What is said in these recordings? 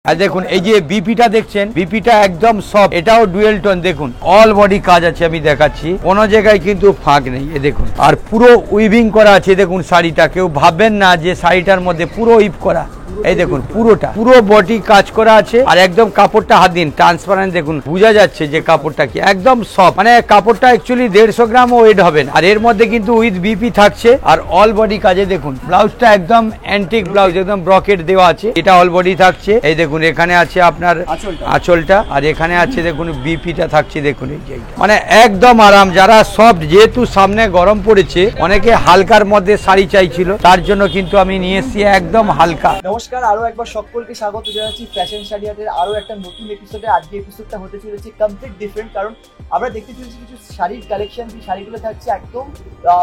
আর দেখুন এই যে বিপিটা দেখছেন, বিপিটা একদম সফট, এটাও ডুয়েল টোন। দেখুন অল বডি কাজ আছে, আমি দেখাচ্ছি, কোনো জায়গায় কিন্তু ফাঁক নেই। এ দেখুন, আর পুরো উইভিং করা আছে। দেখুন শাড়িটা, কেউ ভাববেন না যে শাড়িটার মধ্যে পুরো উইভ করা। এই দেখুন পুরোটা, পুরো বডি কাজ করা আছে। আর একদম কাপড়টা হাত দিন, ট্রান্সপারেন্ট, দেখুন বোঝা যাচ্ছে যে কাপড়টা কি একদম সফট। মানে কাপড়টা অ্যাকচুয়ালি 150 গ্রামও ওয়েট হবে না। আর এর মধ্যে কিন্তু উইথ বিপি থাকছে। আর অল বডি কাজে দেখুন, ব্লাউজটা একদম অ্যান্টিক ব্লাউজ, একদম ব্রকেট দেওয়া আছে। এটা অল বডি থাকছে। এই দেখুন এখানে আছে আপনার আঁচলটা, আর এখানে আছে দেখুন বিপিটা থাকছে। দেখুন এই যে মানে একদম আরাম। যারা সফট, যেহেতু সামনে গরম পড়েছে, অনেকে হালকার মধ্যে শাড়ি চাইছিল, তার জন্য কিন্তু আমি নিয়ে এসেছি একদম হালকা। নমস্কার, আরো একবার সকলকে স্বাগত জানাচ্ছি ফ্যাশন শাড়ি হাটের আরো একটা নতুন এপিসোডে। আজকে এপিসোডটা হতে চলেছে কমপ্লিট ডিফারেন্ট, কারণ আমরা দেখতে চলেছি কিছু শাড়ির কালেকশন। যে শাড়িগুলো থাকছে একদম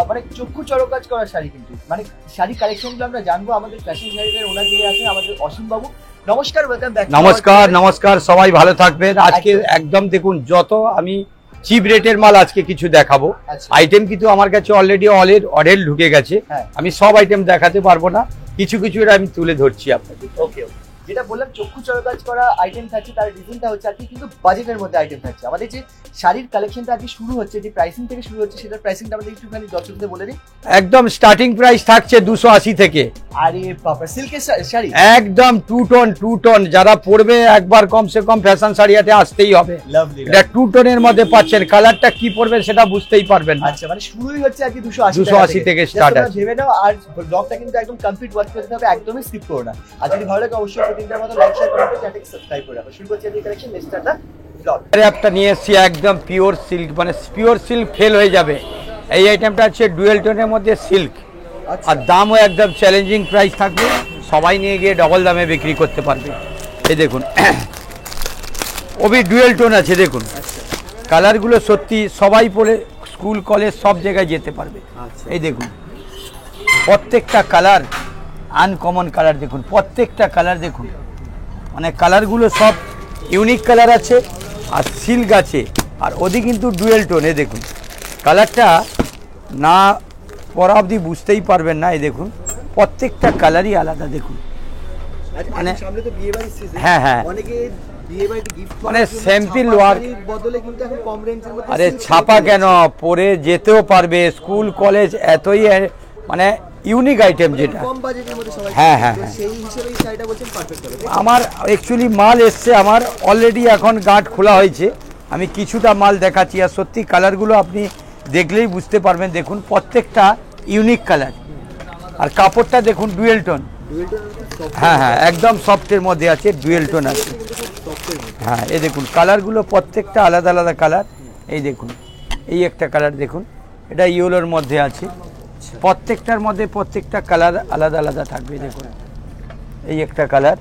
মানে চক্ষু চরকাজ করা শাড়ি। কিন্তু মানে শাড়ির কালেকশনগুলো আমরা জানবো আমাদের ফ্যাশন শাড়িদের ওনার যিনি আছেন আমাদের অসীম বাবু। নমস্কার, ওয়েলকাম ব্যাক। নমস্কার নমস্কার, সবাই ভালো থাকবেন। আজকে একদম দেখুন, যত আমি চিপ রেটের মাল আজকে কিছু দেখাবো। আইটেম কিন্তু আমার কাছে অলরেডি অর্ডার ঢুকে গেছে। আমি সব আইটেম দেখাতে পারবো না, কিছু কিছু এটা আমি তুলে ধরছি আপনাকে। ওকে, যেটা বললাম চক্ষু চরকাজ করা আইটেম থাকছে, তার রিজনটা হচ্ছে আজকে কিন্তু বাজেটের মধ্যে আইটেম থাকছে। আমাদের যে শাড়ির কালেকশনটা আজকে শুরু হচ্ছে, যে প্রাইসিং থেকে শুরু হচ্ছে, সেটার প্রাইসিংটা আমাদের একটুখানি দর্শকদের বলে দিই। একদম স্টার্টিং প্রাইস থাকছে 280 থেকে। আরে বাবা, সিল্কের শাড়ি একদম টু টোন। যারা পরবে একবার কমসে কম ফ্যাশন শাড়ি হাটে আসতেই হবে। এটা টু টোনের মধ্যে পাচ্ছেন। কালারটা কি পরবে সেটা বুঝতেই পারবেন। আচ্ছা, মানে শুরুই হচ্ছে আজকে 280 থেকে স্টার্ট আছে। ভেবে নাও, আর ব্লগটা কিন্তু একদম কমপ্লিট ওয়াচ করতে হবে, একদমই স্কিপ করো না। আর যদি ভালো লাগে অবশ্যই প্রতিদিনের মতো লাইক শেয়ার কমেন্ট চ্যানেলকে সাবস্ক্রাইব করে রাখো। শুরু করছি আজকে কালেকশন। নেক্সট স্টার্টটা ব্লগ একটা নিয়ে এসেছি একদম পিওর সিল্ক, মানে পিওর সিল্ক ফেল হয়ে যাবে। এই আইটেমটা হচ্ছে ডুয়েল টোনের মধ্যে সিল্ক, আর দামও একদম চ্যালেঞ্জিং প্রাইস থাকবে। সবাই নিয়ে গিয়ে ডবল দামে বিক্রি করতে পারবে। এই দেখুন ওবি ডুয়েল টোন আছে। দেখুন কালারগুলো সত্যি সবাই পরে স্কুল কলেজ সব জায়গায় যেতে পারবে। এই দেখুন প্রত্যেকটা কালার আনকমন কালার। দেখুন প্রত্যেকটা কালার, দেখুন মানে কালারগুলো সব ইউনিক কালার আছে, আর সিল্ক আছে, আর ওদি কিন্তু ডুয়েল টোন। এই দেখুন কালারটা না পরা অবধি বুঝতেই পারবেন না। এই দেখুন প্রত্যেকটা কালারই আলাদা। দেখুন মানে হ্যাঁ হ্যাঁ, মানে স্যাম্পল ওয়ার্ক আরে ছাপা কেন, পরে যেতেও পারবে স্কুল কলেজ, এতই মানে ইউনিক আইটেম যেটা। হ্যাঁ হ্যাঁ হ্যাঁ, আমার অ্যাকচুয়ালি মাল এসছে, আমার অলরেডি এখন গাঁট খোলা হয়েছে। আমি কিছুটা মাল দেখাচ্ছি, আর সত্যি কালারগুলো আপনি দেখলেই বুঝতে পারবেন। দেখুন প্রত্যেকটা ইউনিক কালার, আর কাপড়টা দেখুন ডুয়েল টোন। হ্যাঁ হ্যাঁ, একদম সফটের মধ্যে আছে, ডুয়েল টোন আছে। হ্যাঁ এই দেখুন কালারগুলো প্রত্যেকটা আলাদা আলাদা কালার। এই দেখুন এই একটা কালার দেখুন, এটা ইয়েলোর মধ্যে আছে। প্রত্যেকটার মধ্যে প্রত্যেকটা কালার আলাদা আলাদা থাকবে। দেখুন এই একটা কালার,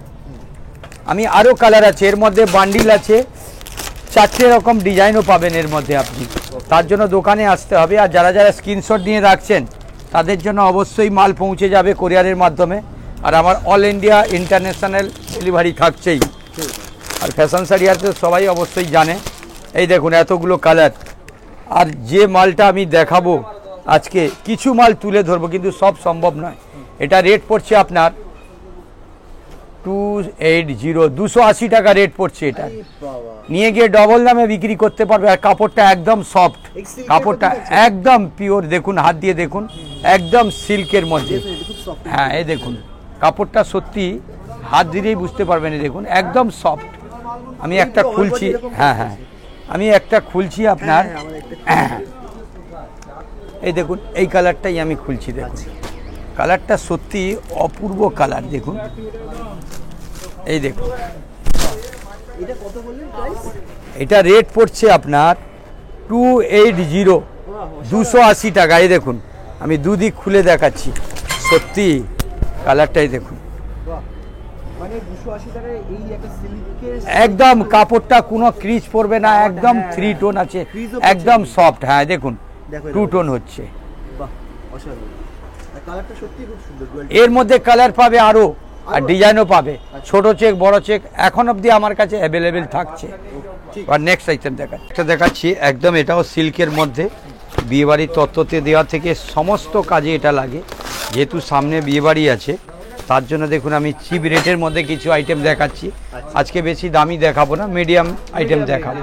আমি আরও কালার আছে এর মধ্যে, বান্ডিল আছে, 4টে রকম ডিজাইনও পাবেন এর মধ্যে আপনি। তার জন্য দোকানে আসতে হবে। আর যারা যারা স্ক্রিনশট নিয়ে রাখছেন তাদের জন্য অবশ্যই মাল পৌঁছে যাবে কোরিয়ারের মাধ্যমে। আর আমার অল ইন্ডিয়া ইন্টারন্যাশনাল ডেলিভারি থাকছেই। আর ফ্যাশন শাড়ি হাট সবাই অবশ্যই জানে। এই দেখুন এতগুলো কালার, আর যে মালটা আমি দেখাবো আজকে, কিছু মাল তুলে ধরবো কিন্তু সব সম্ভব নয়। এটা রেট পড়ছে আপনার 280 টাকা রেট পড়ছে। এটা নিয়ে গিয়ে ডবল দামে বিক্রি করতে পারবে। আর কাপড়টা একদম সফট, কাপড়টা একদম পিওর। দেখুন হাত দিয়ে দেখুন, একদম সিল্কের মধ্যে। হ্যাঁ এই দেখুন কাপড়টা সত্যি হাত দিলেই বুঝতে পারবেন। দেখুন একদম সফট। আমি একটা খুলছি, হ্যাঁ হ্যাঁ আমি একটা খুলছি আপনার। এই দেখুন এই কালারটাই আমি খুলছি। দেখুন কালারটা সত্যি অপূর্ব কালার। দেখুন এই দেখুন, এটা রেট পড়ছে আপনার 280 টাকা। এই দেখুন আমি দুদিক খুলে দেখাচ্ছি, সত্যি কালারটাই দেখুন। একদম কাপড়টা কোনো ক্রিজ পড়বে না, একদম 3 টোন আছে, একদম সফট। হ্যাঁ দেখুন 2 টোন হচ্ছে। এর মধ্যে কালার পাবে আরো, আর ডিজাইনও পাবে, ছোট চেক বড় চেক, এখন অবধি আমার কাছে অ্যাভেলেবেল থাকছে। আর নেক্সট আইটেম দেখাচ্ছি একদম, এটাও সিল্কের মধ্যে। বিয়েবাড়ির তত্ত্বতে দেওয়া থেকে সমস্ত কাজে এটা লাগে, যেহেতু সামনে বিয়েবাড়ি আছে তার জন্য দেখুন আমি চিপ রেটের মধ্যে কিছু আইটেম দেখাচ্ছি। আজকে বেশি দামি দেখাবো না, মিডিয়াম আইটেম দেখাবো,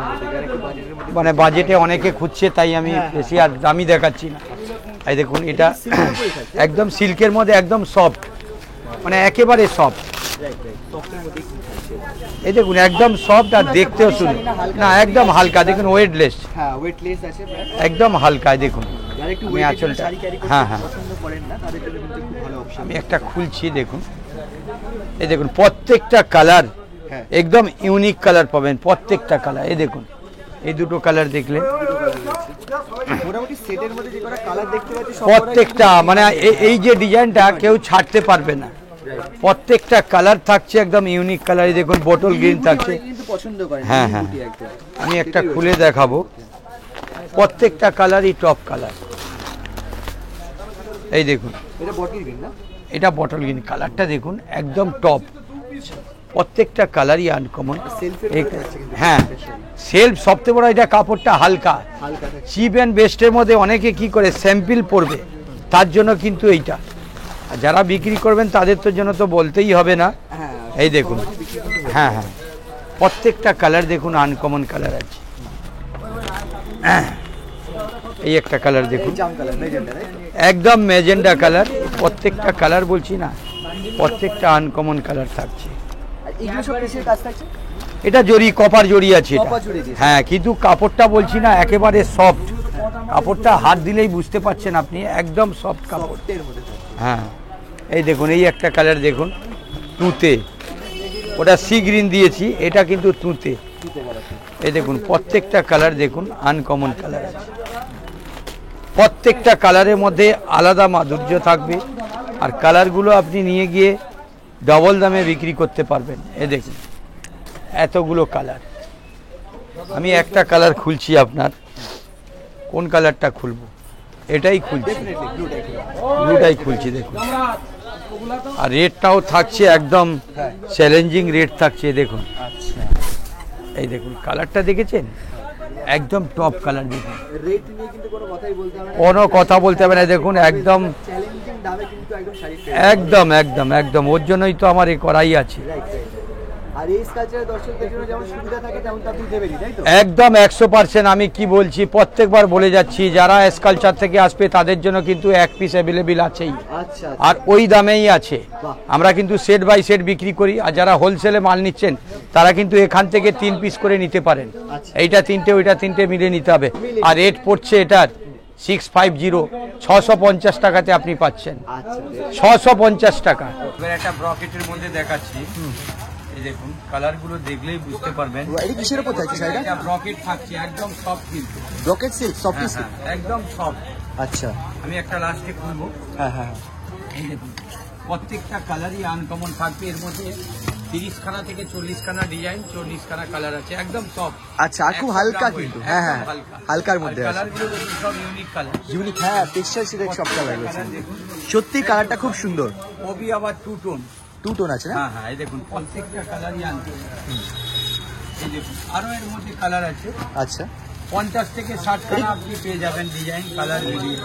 মানে বাজেটে অনেকে খুঁজছে তাই আমি বেশি আর দামি দেখাচ্ছি না। এই দেখুন এটা একদম সিল্কের মধ্যে একদম সফট, মানে একেবারে সফট। এই দেখুন একদম সফট আর দেখতেও শুনুন না একদম হালকা, দেখুন ওয়েটলেস, একদম হালকা। দেখুন আমি আঁচলটা, হ্যাঁ হ্যাঁ আমি একটা খুলছি, দেখুন এই দেখুন প্রত্যেকটা কালার একদম ইউনিক কালার পাবেন, প্রত্যেকটা কালার। এই দেখুন এই দুটো কালার দেখলে প্রত্যেকটা মানে এই যে ডিজাইনটা কেউ ছাড়তে পারবে না, প্রত্যেকটা কালার থাকছে একদম ইউনিক কালার। দেখুন বোটল গ্রিন থাকছে, হ্যাঁ হ্যাঁ আমি একটা খুলে দেখাবো, প্রত্যেকটা কালারই টপ কালার। এই দেখুন এটা বটল গ্রিন কালারটা দেখুন একদম টপ, প্রত্যেকটা কালারই আনকমন। হ্যাঁ সেলফ সবচেয়ে বড়, এটা কাপড়টা হালকা, চিপ অ্যান্ড বেস্টের মধ্যে অনেকে কি করে স্যাম্পল পরবে, তার জন্য কিন্তু এইটা। আর যারা বিক্রি করবেন তাদের তো জন্য তো বলতেই হবে না। এই দেখুন হ্যাঁ হ্যাঁ প্রত্যেকটা কালার দেখুন আনকমন কালার আছে। এই একটা কালার দেখুন একদম ম্যাজেন্ডা কালার, প্রত্যেকটা কালার বলছি না প্রত্যেকটা আনকমন কালার থাকছে। এটা জরি, কপার জরি আছে এটা, হ্যাঁ কিন্তু কাপড়টা বলছি না একেবারে সফট, কাপড়টা হাত দিলেই বুঝতে পারছেন আপনি একদম সফট কাপড়। হ্যাঁ এই দেখুন এই একটা কালার দেখুন তুঁতে, ওটা সি গ্রিন দিয়েছি, এটা কিন্তু তুঁতে। এই দেখুন প্রত্যেকটা কালার দেখুন আনকমন কালার আছে, প্রত্যেকটা কালারের মধ্যে আলাদা মাধুর্য থাকবে, আর কালারগুলো আপনি নিয়ে গিয়ে ডবল দামে বিক্রি করতে পারবেন। এ দেখুন এতগুলো কালার, আমি একটা কালার খুলছি, আপনার কোন কালারটা খুলবো, এটাই খুলছি, ব্লুটাই খুলছি। দেখুন আর রেটটাও থাকছে একদম চ্যালেঞ্জিং রেট থাকছে। দেখুন এই দেখুন কালারটা দেখেছেন একদম টপ কালার, দেখুন কোনো কথা বলতে হবে না। দেখুন একদম একদম একদম একদম ওর জন্যই তো আমার এ করাই আছে। একদম 100% আমি কি বলছি প্রত্যেকবার বলে যাচ্ছি, যারা স্কালচার থেকে আসবে তাদের জন্য কিন্তু এক পিস অ্যাভেলেবেল আছেই, আর ওই দামেই আছে। আমরা কিন্তু সেট বাই সেট বিক্রি করি, আর যারা হোলসেলে মাল নিচ্ছেন তারা কিন্তু এখান থেকে 3 পিস করে নিতে পারেন। এইটা 3টে ওইটা 3টে মিলে নিতে হবে। আর রেট পড়ছে এটার 650, 650 টাকাতে আপনি পাচ্ছেন, 650 টাকা। এবার একটা ব্রকেটের মধ্যে দেখাচ্ছি, এই দেখুন কালারগুলো দেখলেই বুঝতে পারবেন। এটা কিসের উপর থাকছে শাড়িটা? এটা ব্রকেট থাকছে একদম soft silk, brocade silk, soft silk একদম সফট। আচ্ছা আমি একটা লাস্টে খুলবো, হ্যাঁ হ্যাঁ এই দেখুন প্রত্যেকটা কালারই আনকমন থাকবে। এর মধ্যে 30 খানা থেকে 40 খানা ডিজাইন, 40 খানা কালার আছে, একদম সফট। আচ্ছা আর খুব হালকা কিন্তু, হ্যাঁ হ্যাঁ হালকার মধ্যে আছে, কালারগুলো সব ইউনিক কালার, ইউনিক। হ্যাঁ টেক্সচার সিলেক্ট সব কালার আছে, সত্যি কালারটা খুব সুন্দর। ওবি আবার টু টোন আছে না? হ্যাঁ হ্যাঁ এই দেখুন প্রত্যেকটা কালারই আনতে, এই দেখুন আরো এর মধ্যে কালার আছে। আচ্ছা 50 থেকে 60 খানা আপনি পেয়ে যাবেন ডিজাইন, কালার মিলিয়ে।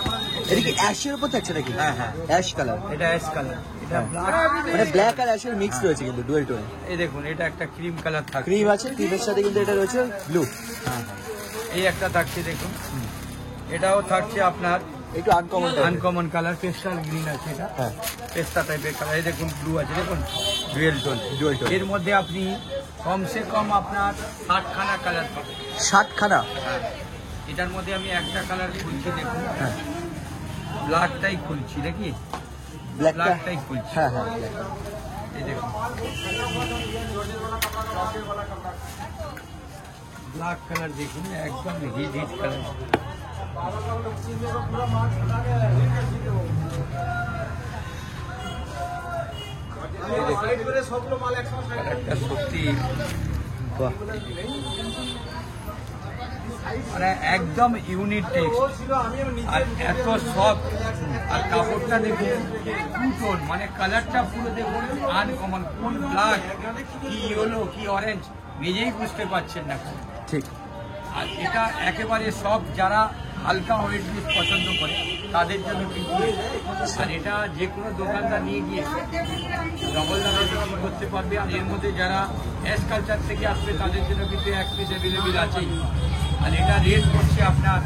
এটা কি অ্যাশের উপর থাকছে নাকি? হ্যাঁ হ্যাঁ অ্যাশ কালার, এটা অ্যাশ কালার, এটা ব্ল্যাক, মানে ব্ল্যাক আর অ্যাশের মিক্স রয়েছে কিন্তু ডুয়েল টোন। এই দেখুন এটা একটা ক্রিম কালার থাকছে, ক্রিম আছে, ক্রিমের সাথে কিন্তু এটা রয়েছে ব্লু। হ্যাঁ এই একটা থাকছে দেখুন, এটাও থাকছে আপনার একটু আনকমন কালার, পেস্টাল গ্রিন আছে, এটা হ্যাঁ পেস্তা টাইপের কালার। এই দেখুন ব্লু আছে, দেখুন ডুয়েল টোন। এর মধ্যে আপনি কমসে কম আপনার 60 খানা কালার পাবেন। 60 খানা? হ্যাঁ এটার মধ্যে আমি একটা কালার খুলছি, দেখুন হ্যাঁ ব্ল্যাকটাই খুলছি, দেখি ব্ল্যাকটাই খুলছি। হ্যাঁ হ্যাঁ এই দেখুন ব্ল্যাক কালার দেখুন একদম হিট কালার। একটা সত্যি মানে একদম ইউনিক টেক্সট, আর এত সফট, আর কাপড়টা দেখুন টু টোন, মানে কালারটা পুরো দেখুন আনকমন, কোন ব্ল্যাক কি ইয়েলো কি অরেঞ্জ নিজেই বুঝতে পারছেন না, ঠিক। আর এটা একেবারে সব যারা হালকা ওয়েট জিনিস পছন্দ করে তাদের জন্য কিন্তু। আর এটা যে কোনো দোকানদার নিয়ে গিয়ে ডবল দামে বিক্রি করতে পারবে। আর এর মধ্যে যারা এস কালচার থেকে আসবে তাদের জন্য কিন্তু এক পিস অ্যাভেলেবেল আছেই। আর এটা রেট পড়ছে আপনার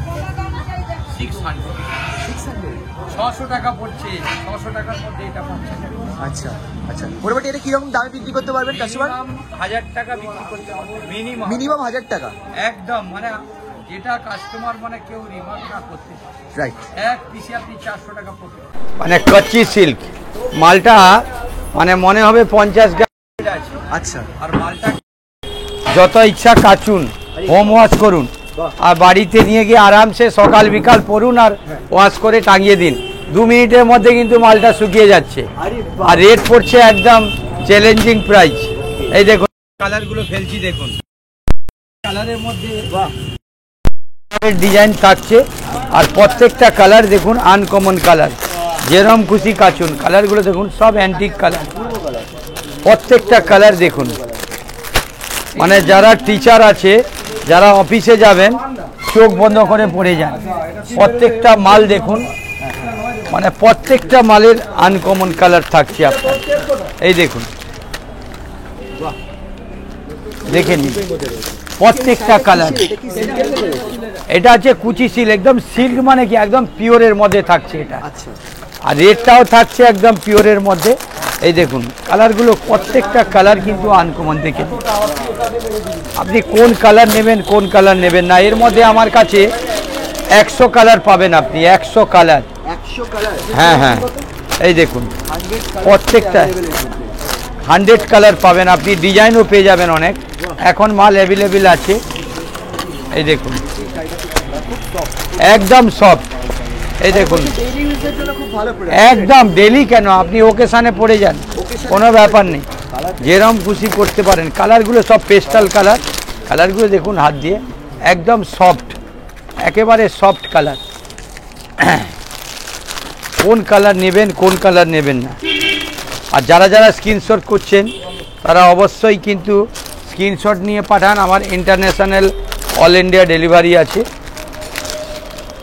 600 টাকা পড়ছে, 600 টাকার মধ্যে এটা পাচ্ছে। আচ্ছা আচ্ছা, মোটামুটি এটা কিরকম দামে বিক্রি করতে পারবেন কাস্টমার? 1000 টাকা বিক্রি করতে পারবে মিনিমাম। মিনিমাম 1000 টাকা একদম, মানে যেটা কাস্টমার মানে কেউ রিমার্ক না করতে পারে। রাইট। এক পিসে আপনি 400 টাকা পড়বে। মানে কচ্চি সিল্ক মালটা, মানে মনে হবে 50 গ্রাম আছে। আচ্ছা, আর মালটা যত ইচ্ছা কাচুন, হোম ওয়াশ করুন, আর বাড়িতে নিয়ে গিয়ে আরামসে সকাল বিকাল পরুন আর ওয়াশ করে টাঙিয়ে দিন। 2 মিনিটের মধ্যে কিন্তু মালটা শুকিয়ে যাচ্ছে। আর রেট পড়ছে একদম চ্যালেঞ্জিং প্রাইস। এই দেখুন কালারগুলো ফেলছি, দেখুন কালারের মধ্যে ডিজাইন থাকছে। আর প্রত্যেকটা কালার দেখুন আনকমন কালার, যেরকম খুশি কাচুন। কালারগুলো দেখুন সব অ্যান্টিক কালার, প্রত্যেকটা কালার দেখুন। মানে যারা টিচার আছে, যারা অফিসে যাবেন, চোখ বন্ধ করে পড়ে যান। প্রত্যেকটা মাল দেখুন, মানে প্রত্যেকটা মালের আনকমন কালার থাকছে আপনার। এই দেখুন, দেখে নিন প্রত্যেকটা কালার। এটা আছে কুচি সিল্ক, একদম সিল্ক মানে কি একদম পিওরের মধ্যে থাকছে এটা। আর রেটটাও থাকছে একদম পিওরের মধ্যে। এই দেখুন কালারগুলো, প্রত্যেকটা কালার কিন্তু আনকমন। দেখে আপনি কোন কালার নেবেন কোন কালার নেবেন না। এর মধ্যে আমার কাছে 100 কালার পাবেন আপনি, 100 কালার। হ্যাঁ হ্যাঁ, এই দেখুন প্রত্যেকটা 100 কালার পাবেন আপনি। ডিজাইনও পেয়ে যাবেন অনেক, এখন মাল অ্যাভেলেবেল আছে। এই দেখুন একদম সফট। এই দেখুন একদম ডেলি কেন, আপনি ওকেশানে পড়ে যান, কোনো ব্যাপার নেই, যেরকম খুশি করতে পারেন। কালারগুলো সব পেস্টাল কালার। কালারগুলো দেখুন হাত দিয়ে, একদম সফট, একেবারে সফট কালার। কোন কালার নেবেন কোন কালার নেবেন না। আর যারা যারা স্ক্রিনশট করছেন তারা অবশ্যই কিন্তু স্ক্রিনশট নিয়ে পাঠান। আমার ইন্টারন্যাশনাল অল ইন্ডিয়া ডেলিভারি আছে।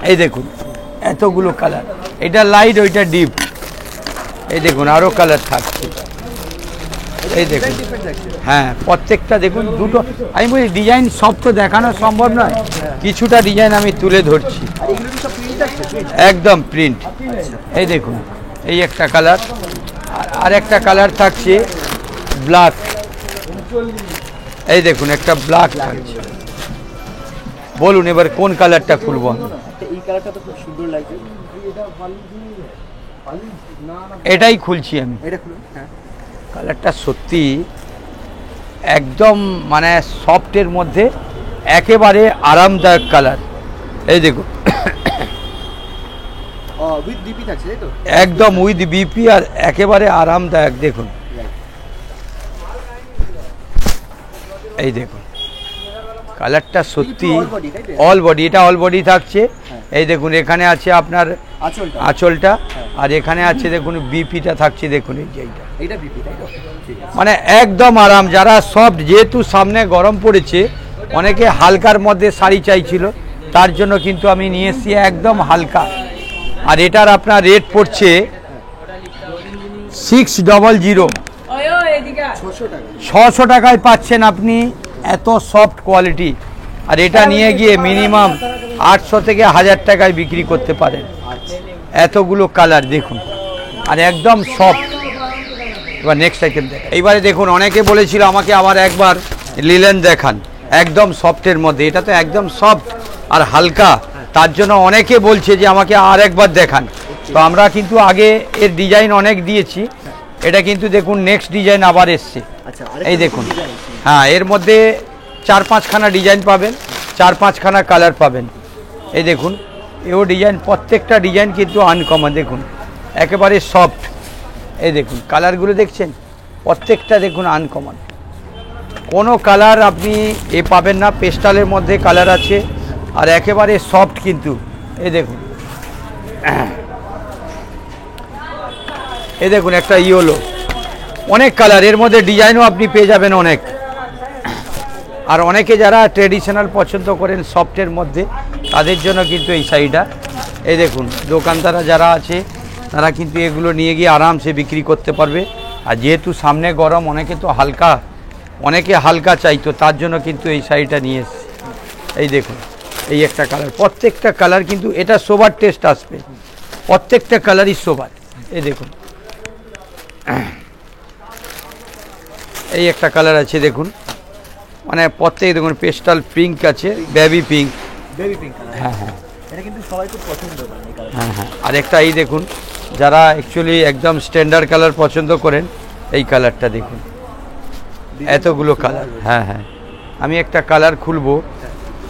এই দেখুন এতগুলো কালার, এটা লাইট ওইটা ডিপ। এই দেখুন আরও কালার থাকছে। এই দেখুন, হ্যাঁ প্রত্যেকটা দেখুন দুটো। আমি বলি ডিজাইন সব তো দেখানো সম্ভব নয়, কিছুটা ডিজাইন আমি তুলে ধরছি। একদম প্রিন্ট। এই দেখুন এই একটা কালার, আর একটা কালার থাকছে ব্ল্যাক। এই দেখুন একটা ব্ল্যাক থাকছে। বলুন এবার কোন কালারটা খুলবো? এই কালারটা তো খুব সুন্দর লাগছে, এটাই খুলছি আমি। এটা খুলুন। হ্যাঁ, কালারটা সত্যি একদম মানে সফটের মধ্যে একেবারে আরামদায়ক কালার। এই দেখুন উইথ বিপি থাকছে তাই তো? একদম উইথ বিপি আর একেবারে আরামদায়ক। দেখুন এই দেখুন কালারটা সত্যি অল বডি, এটা অল বডি থাকছে। এই দেখুন এখানে আছে আপনার আঁচলটা, আর এখানে আছে দেখুন বিপিটা থাকছে। দেখুন এই যে এইটা বিপি, মানে একদম আরাম। যারা সফট, যেহেতু সামনে গরম পড়েছে, অনেকে হালকার মধ্যে শাড়ি চাইছিল, তার জন্য কিন্তু আমি নিয়ে এসেছি একদম হালকা। আর এটার আপনার রেট পড়ছে 600। 600 টাকায় পাচ্ছেন আপনি এত সফট কোয়ালিটি। আর এটা নিয়ে গিয়ে মিনিমাম 800 থেকে 1000 টাকায় বিক্রি করতে পারেন। এতগুলো কালার দেখুন, আর একদম সফট। এবার নেক্সট আইটেম দেখেন। এইবারে দেখুন অনেকে বলেছিল আমাকে আবার একবার লিলেন দেখান, একদম সফটের মধ্যে। এটা তো একদম সফট আর হালকা, তার জন্য অনেকে বলছে যে আমাকে আর একবার দেখান। তো আমরা কিন্তু আগে এর ডিজাইন অনেক দিয়েছি, এটা কিন্তু দেখুন নেক্সট ডিজাইন আবার এসছে। এই দেখুন, হ্যাঁ এর মধ্যে 4-5খানা ডিজাইন পাবেন, 4-5খানা কালার পাবেন। এই দেখুন এও ডিজাইন, প্রত্যেকটা ডিজাইন কিন্তু আনকমন। দেখুন একেবারে সফট। এই দেখুন কালারগুলো দেখছেন, প্রত্যেকটা দেখুন আনকমন। কোনো কালার আপনি এ পাবেন না। পেস্টালের মধ্যে কালার আছে, আর একেবারে সফট কিন্তু। এই দেখুন, এই দেখুন একটা ইয়েলো, অনেক কালার, এর মধ্যে ডিজাইনও আপনি পেয়ে যাবেন অনেক। আর অনেকে যারা ট্রেডিশনাল পছন্দ করেন সফটের মধ্যে, তাদের জন্য কিন্তু এই শাড়িটা। এই দেখুন দোকানদাররা যারা আছে তারা কিন্তু এগুলো নিয়ে গিয়ে আরামসে বিক্রি করতে পারবে। আর যেহেতু সামনে গরম, অনেকে হালকা চাইতো, তার জন্য কিন্তু এই শাড়িটা নিয়ে এসেছি। এই দেখুন এই একটা কালার, প্রত্যেকটা কালার কিন্তু এটা সোবার টেস্ট আসবে, প্রত্যেকটা কালারই সোবার। এই দেখুন এই একটা কালার আছে দেখুন, মানে প্রত্যেক দেখুন পেস্টাল পিঙ্ক আছে, বেবি পিঙ্ক। হ্যাঁ হ্যাঁ, এটা কিন্তু সবাই খুব পছন্দ করে এই কালার। হ্যাঁ হ্যাঁ, আর একটা এই দেখুন, যারা অ্যাকচুয়ালি একদম স্ট্যান্ডার্ড কালার পছন্দ করেন, এই কালারটা দেখুন, এতগুলো কালার। হ্যাঁ হ্যাঁ, আমি একটা কালার খুলবো,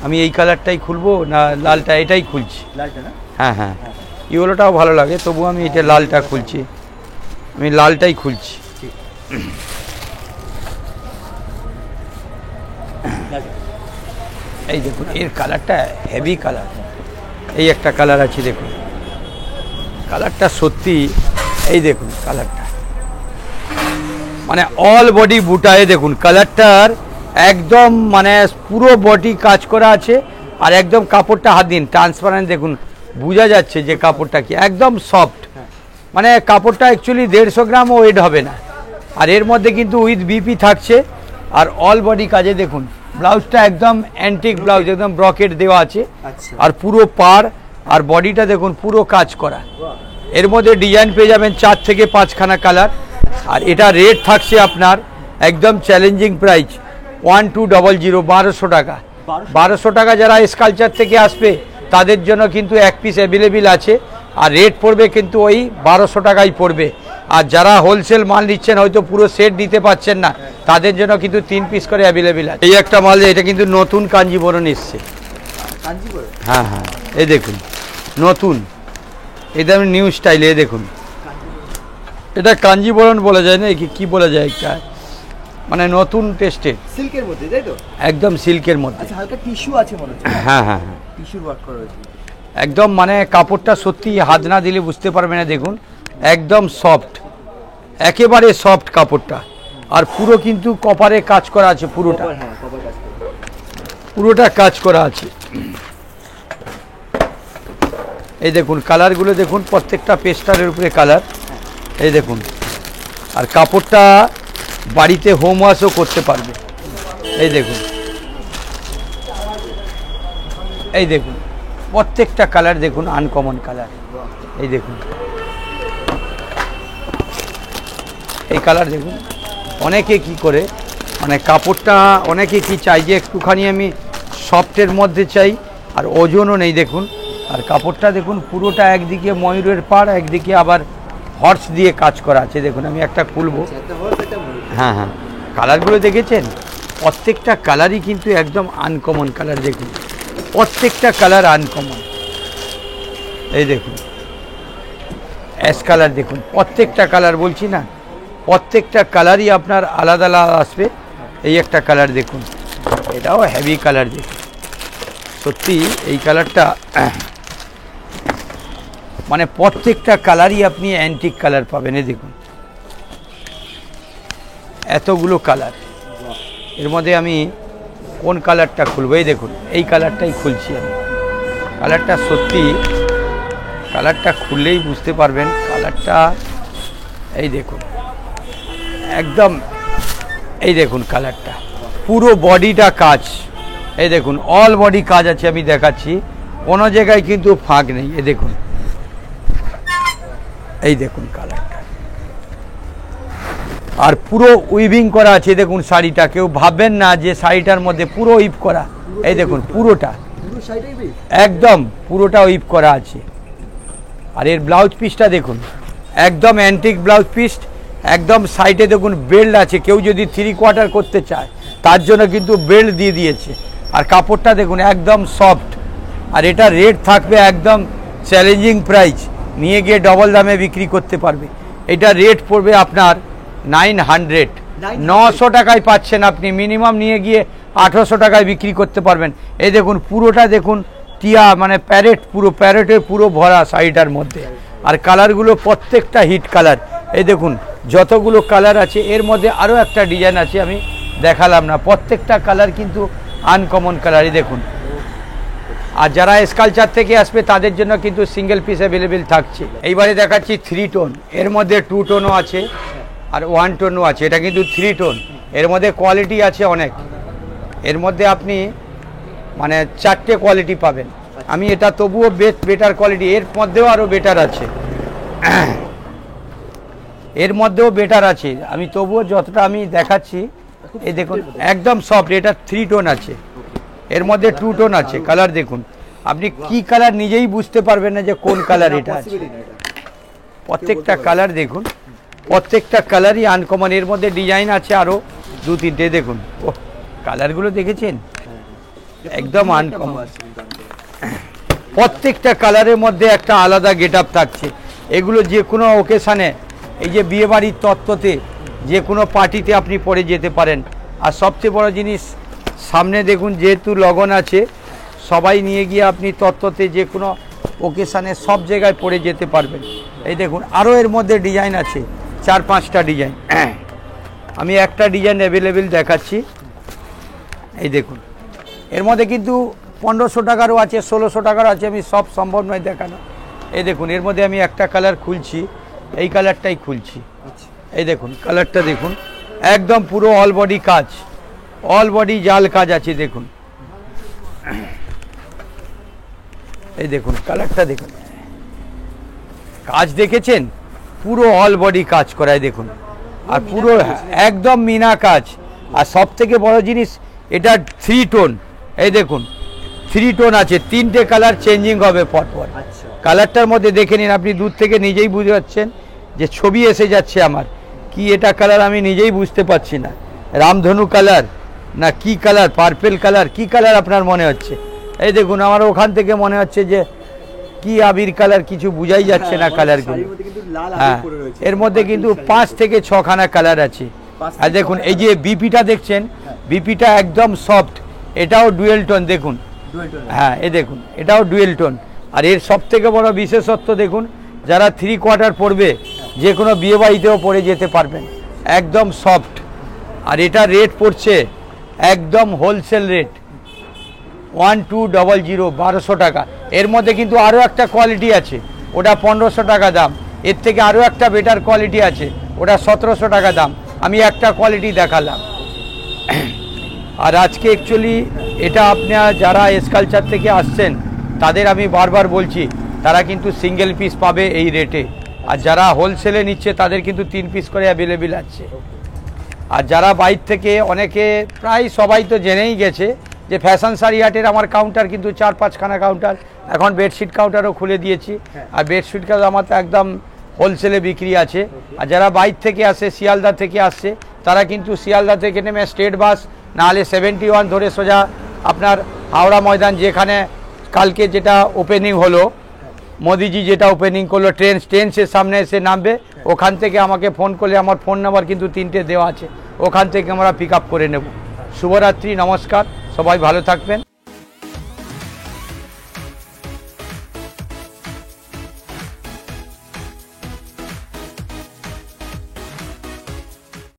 আমি এই কালারটাই খুলবো না লালটা? এটাই খুলছি। লালটা না? হ্যাঁ হ্যাঁ, ইয়েলোটাও ভালো লাগে, তবু আমি এটা লালটা খুলছি, আমি লালটাই খুলছি। এই দেখুন এর কালারটা হেভি কালার। এই একটা কালার আছে দেখুন, কালারটা সত্যি, এই দেখুন কালারটা, মানে অল বডি বুটায় দেখুন কালারটার একদম, মানে পুরো বডি কাজ করা আছে। আর একদম কাপড়টা হাত দিন ট্রান্সপারেন্ট, দেখুন বোঝা যাচ্ছে যে কাপড়টা কি একদম সফট, মানে কাপড়টা অ্যাকচুয়ালি 150 গ্রামও ওয়েট হবে না। আর এর মধ্যে কিন্তু উইথ বিপি থাকছে, আর অল বডি কাজে দেখুন ব্লাউজটা একদম অ্যান্টিক ব্লাউজ, একদম ব্রকেট দেওয়া আছে। আর পুরো পাড় আর বডিটা দেখুন পুরো কাজ করা। এর মধ্যে ডিজাইন পেয়ে যাবেন 4 থেকে 5খানা কালার। আর এটা রেট থাকছে আপনার একদম চ্যালেঞ্জিং প্রাইস 1200, 1200 টাকা। 1200 টাকা যারা স্কালচার থেকে আসবে তাদের জন্য কিন্তু এক পিস অ্যাভেলেবেল আছে, আর রেট পড়বে কিন্তু ওই 1200 টাকাই পড়বে। আর যারা হোলসেল মাল নিচ্ছেন, হয়তো পুরো সেট দিতে পারছেন না, তাদের জন্য কিন্তু 3 পিস করে অ্যাভেলেবেল আছে। এই একটা মাল, এটা কিন্তু নতুন কাঞ্জিবরণ এসছে। হ্যাঁ হ্যাঁ, এই দেখুন নতুন, এটা নিউ স্টাইলে। দেখুন এটা কাঞ্জিবরণ বলা যায় না, কি বলা যায়, একটা মানে নতুন টেস্টের, সিল্কের মধ্যে, তাই তো? একদম সিল্কের মধ্যে। আচ্ছা, হালকা টিস্যু আছে মনে হচ্ছে। হ্যাঁ হ্যাঁ হ্যাঁ, টিস্যুর ওয়ার্ক করা হয়েছে একদম, মানে কাপড়টা সত্যি হাত না দিলে বুঝতে পারবে না। দেখুন একদম সফট, একেবারে সফট কাপড়টা। আর পুরো কিন্তু কপারে কাজ করা আছে, পুরোটা, হ্যাঁ কভার কাজ করে। পুরোটা কাজ করা আছে। এই দেখুন কালারগুলো দেখুন, প্রত্যেকটা পেস্টারের উপরে কালার। এই দেখুন, আর কাপড়টা বাড়িতে হোম ওয়াশও করতে পারবে। এই দেখুন, এই দেখুন প্রত্যেকটা কালার দেখুন আনকমন কালার। এই দেখুন এই কালার দেখুন। অনেকে কি করে, মানে কাপড়টা অনেকে কি চাই যে একটুখানি আমি সফটের মধ্যে চাই, আর ওজনও নেই। দেখুন, আর কাপড়টা দেখুন পুরোটা একদিকে ময়ূরের পাড়, একদিকে আবার হর্স দিয়ে কাজ করা আছে। দেখুন আমি একটা খুলবো। হ্যাঁ হ্যাঁ, কালারগুলো দেখেছেন, প্রত্যেকটা কালারই কিন্তু একদম আনকমন কালার। দেখুন প্রত্যেকটা কালার আনকমন। এই দেখুন অ্যাশ কালার, দেখুন প্রত্যেকটা কালার, বলছি না প্রত্যেকটা কালারই আপনার আলাদা আলাদা আসবে। এই একটা কালার দেখুন, এটাও হেভি কালার। দেখুন সত্যি এই কালারটা, মানে প্রত্যেকটা কালারই আপনি অ্যান্টিক কালার পাবেন। এই দেখুন এতগুলো কালার, এর মধ্যে আমি কোন কালারটা খুলবো? এই দেখুন এই কালারটাই খুলছি আমি। কালারটা সত্যি, কালারটা খুললেই বুঝতে পারবেন কালারটা। এই দেখুন একদম, এই দেখুন কালারটা, পুরো বডিটা কাজ। এই দেখুন অল বডি কাজ আছে, আমি দেখাচ্ছি, কোনো জায়গায় কিন্তু ফাঁক নেই। এই দেখুন, এই দেখুন কালারটা, আর পুরো উইভিং করা আছে। দেখুন শাড়িটা, কেউ ভাববেন না যে শাড়িটার মধ্যে পুরো উইভ করা। এই দেখুন পুরোটা, একদম পুরোটা উইভ করা আছে। আর এর ব্লাউজ পিসটা দেখুন, একদম অ্যান্টিক ব্লাউজ পিস, একদম সাইডে দেখুন বেল্ট আছে। কেউ যদি 3/4 করতে চায় তার জন্য কিন্তু বেল্ট দিয়ে দিয়েছে। আর কাপড়টা দেখুন একদম সফট। আর এটা রেট থাকবে একদম চ্যালেঞ্জিং প্রাইস, নিয়ে গিয়ে ডবল দামে বিক্রি করতে পারবে। এটা রেট পড়বে আপনার 900, 900 টাকায় পাচ্ছেন আপনি। মিনিমাম নিয়ে গিয়ে 1800 টাকায় বিক্রি করতে পারবেন। এই দেখুন পুরোটা দেখুন টিয়া, মানে প্যারেট, পুরো প্যারেটের পুরো ভরা শাড়িটার মধ্যে। আর কালারগুলো প্রত্যেকটা হিট কালার। এই দেখুন যতগুলো কালার আছে, এর মধ্যে আরও একটা ডিজাইন আছে, আমি দেখালাম না, প্রত্যেকটা কালার কিন্তু আনকমন কালারই দেখুন। আর যারা স্কালচার থেকে আসবে তাদের জন্য কিন্তু সিঙ্গেল পিস অ্যাভেলেবেল থাকছে। এইবারে দেখাচ্ছি 3 টোন, এর মধ্যে 2 টোনও আছে আর 1 টোনও আছে। এটা কিন্তু 3 টোন, এর মধ্যে কোয়ালিটি আছে অনেক, এর মধ্যে আপনি মানে 4টে কোয়ালিটি পাবেন। আমি এটা তবুও বেটার কোয়ালিটি, এর মধ্যেও আরও বেটার আছে, এর মধ্যেও বেটার আছে, আমি তবুও যতটা আমি দেখাচ্ছি। এই দেখুন একদম সফট, এটা 3 টোন আছে, এর মধ্যে 2 টোন আছে। কালার দেখুন, আপনি কি কালার নিজেই বুঝতে পারবেন না যে কোন কালার এটা আছে। প্রত্যেকটা কালার দেখুন, প্রত্যেকটা কালারই আনকমন, এর মধ্যে ডিজাইন আছে আরও 2-3টে। দেখুন ও কালারগুলো দেখেছেন, একদম আনকমন। প্রত্যেকটা কালারের মধ্যে একটা আলাদা গেট আপ থাকছে। এগুলো যে কোনো ওকেশানে, এই যে বিয়েবাড়ির তত্ত্বতে, যে কোনো পার্টিতে আপনি পরে যেতে পারেন। আর সবচেয়ে বড় জিনিস সামনে দেখুন, যেহেতু লগন আছে, সবাই নিয়ে গিয়ে আপনি তত্ত্বতে যে কোনো ওকেশানে সব জায়গায় পরে যেতে পারবেন। এই দেখুন আরও এর মধ্যে ডিজাইন আছে, 4-5টা ডিজাইন। আমি একটা ডিজাইন অ্যাভেলেবেল দেখাচ্ছি। এই দেখুন এর মধ্যে কিন্তু 1500 টাকারও আছে, 1600 টাকারও আছে, আমি সব সম্ভব নয় দেখানো। এই দেখুন এর মধ্যে আমি একটা কালার খুলছি, এই কালারটাই খুলছি। এই দেখুন কালারটা দেখুন, একদম পুরো অল বডি কাজ, অল বডি জাল কাজ আছে। দেখুন এই দেখুন কালারটা দেখুন, কাজ দেখেছেন, পুরো অল বডি কাজ করায় দেখুন, আর পুরো একদম মিনা কাজ। আর সব থেকে বড় জিনিস, এটা 3 টোন। এই দেখুন 3 টোন আছে, 3টে কালার চেঞ্জিং হবে পরপর। কালারটার মধ্যে দেখে নিন, আপনি দূর থেকে নিজেই বুঝতে পারছেন যে ছবি এসে যাচ্ছে আমার, কি এটা কালার আমি নিজেই বুঝতে পারছি না, রামধনু কালার না কি কালার, পার্পেল কালার, কি কালার আপনার মনে হচ্ছে। এই দেখুন আমার ওখান থেকে মনে হচ্ছে যে কি আবির কালার, কিছু বুঝাই যাচ্ছে না কালারগুলো। হ্যাঁ এর মধ্যে কিন্তু 5 থেকে 6খানা কালার আছে। আর দেখুন এই যে বিপিটা দেখছেন, বিপিটা একদম সফট, এটাও ডুয়েল টোন। দেখুন হ্যাঁ এই দেখুন এটাও ডুয়েল টোন। আর এর সব থেকে বড় বিশেষত্ব দেখুন, যারা 3 কোয়ার্টার পরবে যে কোনো বিয়ে বাড়িতেও পরে যেতে পারবেন, একদম সফট। আর এটা রেট পড়ছে একদম হোলসেল রেট 1200, 1200 টাকা। এর মধ্যে কিন্তু আরও একটা কোয়ালিটি আছে, ওটা 1500 টাকা দাম। এর থেকে আরও একটা বেটার কোয়ালিটি আছে, ওটা 1700 টাকা দাম। আমি একটা কোয়ালিটি দেখালাম। আর আজকে অ্যাকচুয়ালি এটা আপনারা যারা স্কালচার থেকে আসছেন তাদের আমি বারবার বলছি, তারা কিন্তু সিঙ্গেল পিস পাবে এই রেটে। আর যারা হোলসেলে নিচ্ছে তাদের কিন্তু 3 পিস করে অ্যাভেলেবেল আছে। আর যারা বাইর থেকে, অনেকে প্রায় সবাই তো জেনেই গেছে যে ফ্যাশন শাড়ি হাটের আমার কাউন্টার কিন্তু 4-5খানা কাউন্টার, এখন বেডশিট কাউন্টারও খুলে দিয়েছি। আর বেডশিট কাউন্টার আমার তো একদম হোলসেলে বিক্রি আছে। আর যারা বাইর থেকে আসে, শিয়ালদা থেকে আসছে, তারা কিন্তু শিয়ালদা থেকে নেমে স্টেট বাস নাহলে 71 ধরে সোজা আপনার হাওড়া ময়দান, যেখানে কালকে যেটা ওপেনিং হলো, মোদিজি যেটা ওপেনিং করলো, ট্রেন্সের সামনে এসে নামবে, ওখান থেকে আমাকে ফোন করলে, আমার ফোন নাম্বার কিন্তু 3টে দেওয়া আছে, ওখান থেকে আমরা পিক আপ করে নেব। শুভরাত্রি, নমস্কার, সবাই ভালো থাকবেন।